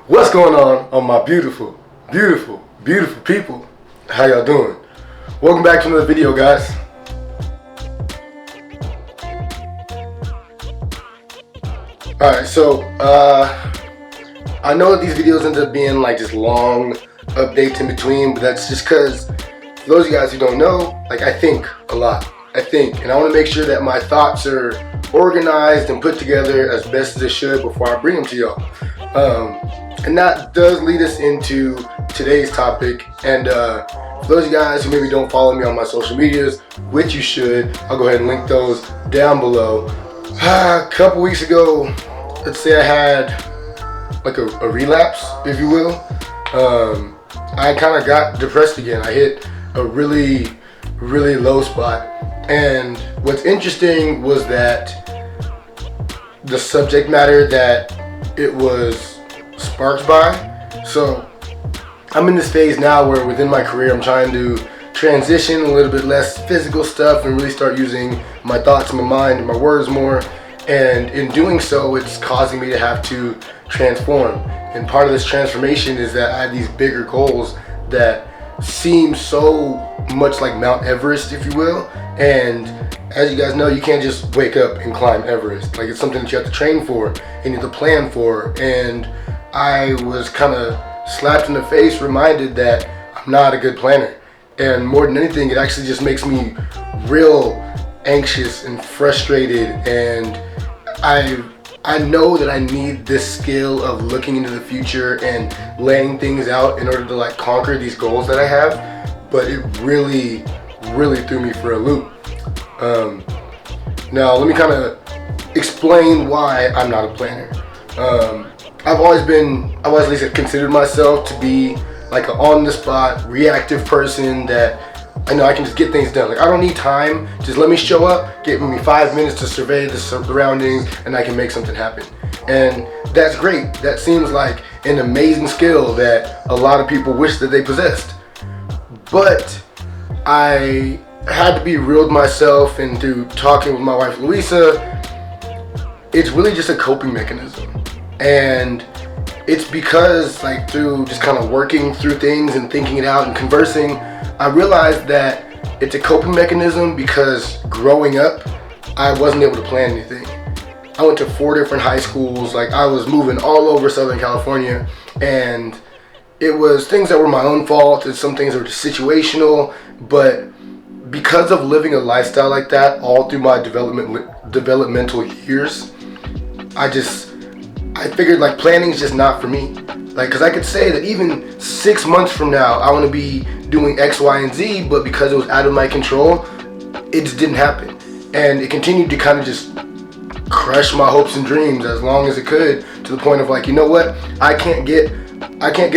What's going on my beautiful, beautiful, beautiful people? How y'all doing? Welcome back to another video, guys. Alright, so I know that these videos end up being like just long updates in between, but that's just because for those of you guys who don't know, like I think a lot. And I want to make sure that my thoughts are organized and put together as best as it should before I bring them to y'all. And that does lead us into today's topic. And for those of you guys who maybe don't follow me on my social medias, which you should, I'll go ahead and link those down below. A couple weeks ago, let's say I had like a relapse, if you will. I kind of got depressed again. I hit a really low spot. And what's interesting was that the subject matter that it was sparked by. So I'm in this phase now where within my career I'm trying to transition a little bit less physical stuff and really start using my thoughts and my mind and my words more. And in doing so, it's causing me to have to transform. And part of this transformation is that I have these bigger goals that seem so much like Mount Everest, if you will. And as you guys know, you can't just wake up and climb Everest. Like, it's something that you have to train for and you have to plan for. And I was kind of slapped in the face, reminded that I'm not a good planner. And more than anything, it actually just makes me real anxious and frustrated. And I know that I need this skill of looking into the future and laying things out in order to like conquer these goals that I have. But it really threw me for a loop. Now let me kind of explain why I'm not a planner. I've always at least considered myself to be like an on-the-spot, reactive person that I know I can just get things done. Like, I don't need time. Just let me show up, give me 5 minutes to survey the surroundings, and I can make something happen. And that's great. That seems like an amazing skill that a lot of people wish that they possessed. But I had to be real with myself, and through talking with my wife Louisa, it's really just a coping mechanism. And it's because like through just kind of working through things and thinking it out and conversing, I realized that it's a coping mechanism because growing up, I wasn't able to plan anything. I went to 4 different high schools. Like, I was moving all over Southern California, and it was things that were my own fault and some things that were just situational. But because of living a lifestyle like that all through my developmental years, I figured like planning is just not for me. Like, cause I could say that even 6 months from now, I want to be doing X, Y, and Z, but because it was out of my control, it just didn't happen. And it continued to kind of just crush my hopes and dreams as long as it could, to the point of like, you know what? I can't get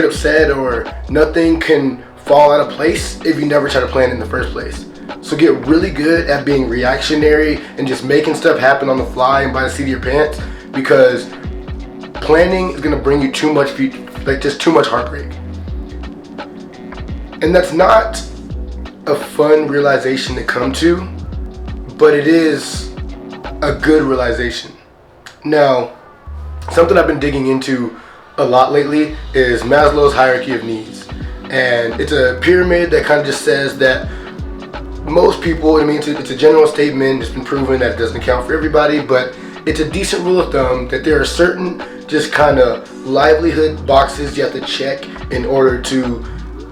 upset, or nothing can fall out of place if you never try to plan it in the first place. So get really good at being reactionary and just making stuff happen on the fly and by the seat of your pants, because planning is gonna bring you too much heartbreak. And that's not a fun realization to come to, but it is a good realization. Now, something I've been digging into a lot lately is Maslow's hierarchy of needs. And it's a pyramid that kind of just says that most people, it's a general statement, it's been proven that it doesn't account for everybody, but it's a decent rule of thumb that there are certain just kind of livelihood boxes you have to check in order to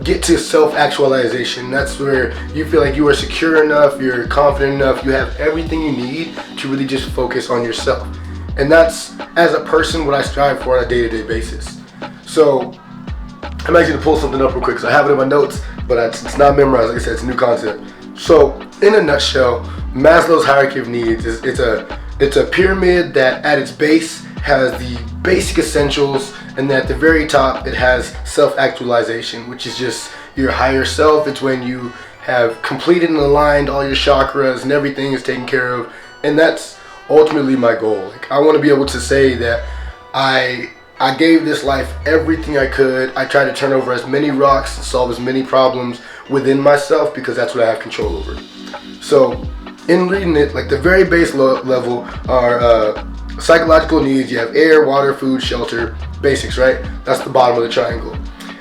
get to self-actualization. That's where you feel like you are secure enough, you're confident enough, you have everything you need to really just focus on yourself. And that's, as a person, what I strive for on a day-to-day basis. So I'm actually gonna pull something up real quick because I have it in my notes, but it's not memorized. Like I said, it's a new concept. So in a nutshell, Maslow's hierarchy of needs is it's a pyramid that at its base has the basic essentials, and then at the very top it has self-actualization, which is just your higher self. It's when you have completed and aligned all your chakras and everything is taken care of. And that's ultimately my goal. Like, I want to be able to say that I gave this life everything I could. I tried to turn over as many rocks and solve as many problems within myself, because that's what I have control over. So in reading it, like the very base level are Psychological needs, you have air, water, food, shelter, basics, right? That's the bottom of the triangle.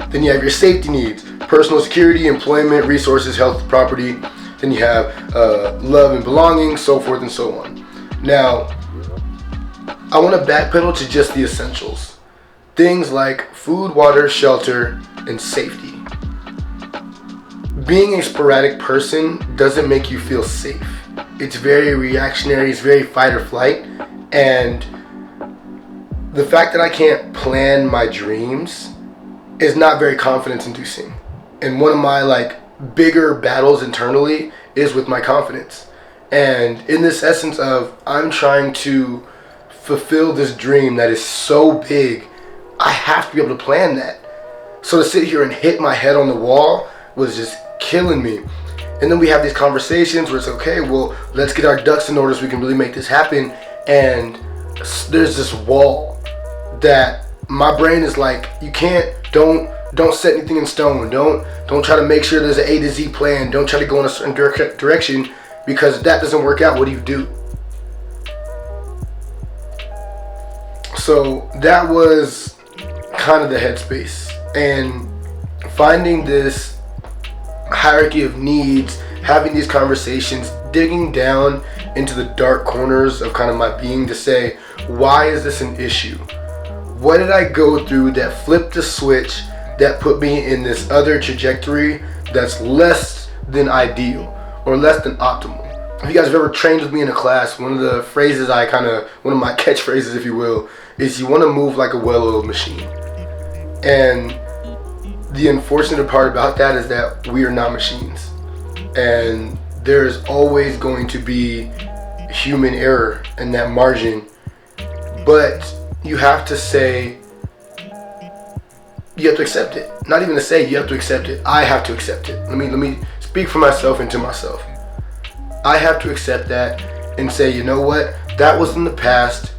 Then you have your safety needs, personal security, employment, resources, health, property. Then you have love and belonging, so forth and so on. Now, I want to backpedal to just the essentials. Things like food, water, shelter, and safety. Being a sporadic person doesn't make you feel safe. It's very reactionary, it's very fight or flight, and the fact that I can't plan my dreams is not very confidence inducing. And one of my bigger battles internally is with my confidence. And in this essence of I'm trying to fulfill this dream that is so big, I have to be able to plan that. So to sit here and hit my head on the wall was just killing me. And then we have these conversations where it's okay, well, let's get our ducks in order so we can really make this happen. And there's this wall that my brain is like, you can't, don't set anything in stone. Don't try to make sure there's an A to Z plan. Don't try to go in a certain direction, because if that doesn't work out, what do you do? So that was kind of the headspace, and finding this hierarchy of needs, having these conversations, digging down into the dark corners of kind of my being to say, why is this an issue? What did I go through that flipped the switch that put me in this other trajectory that's less than ideal or less than optimal? If you guys have ever trained with me in a class, one of the phrases one of my catchphrases, if you will, is you want to move like a well-oiled machine. And the unfortunate part about that is that we are not machines. And there's always going to be human error in that margin. But you have to say, you have to accept it. Not even to say, you have to accept it. I have to accept it. Let me speak for myself and to myself. I have to accept that and say, you know what? That was in the past.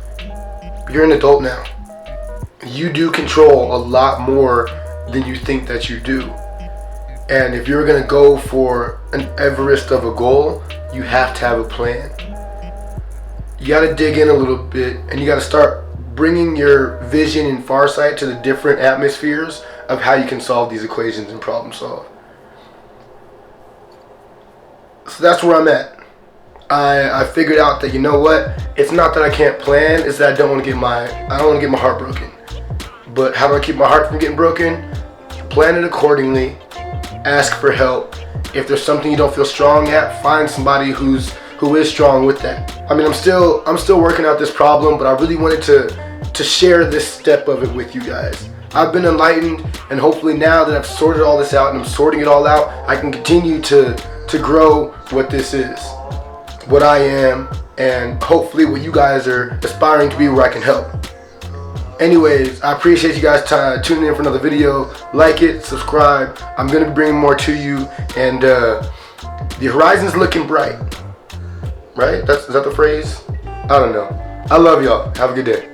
You're an adult now. You do control a lot more than you think that you do. And if you're gonna go for an Everest of a goal, you have to have a plan. You gotta dig in a little bit, and you gotta start bringing your vision and farsight to the different atmospheres of how you can solve these equations and problem solve. So that's where I'm at. I figured out that, you know what, it's not that I can't plan, it's that I don't want to get my heart broken. But how do I keep my heart from getting broken? Plan it accordingly. Ask for help. If there's something you don't feel strong at, find somebody who is strong with that. I mean, I'm still working out this problem, but I really wanted to share this step of it with you guys. I've been enlightened, and hopefully now that I've sorted all this out and I'm sorting it all out, I can continue to grow what this is, what I am, and hopefully what you guys are aspiring to be, where I can help. Anyways, I appreciate you guys tuning in for another video. Like it, subscribe. I'm going to be bringing more to you, and the horizon's looking bright. Right? Is that the phrase? I don't know. I love y'all. Have a good day.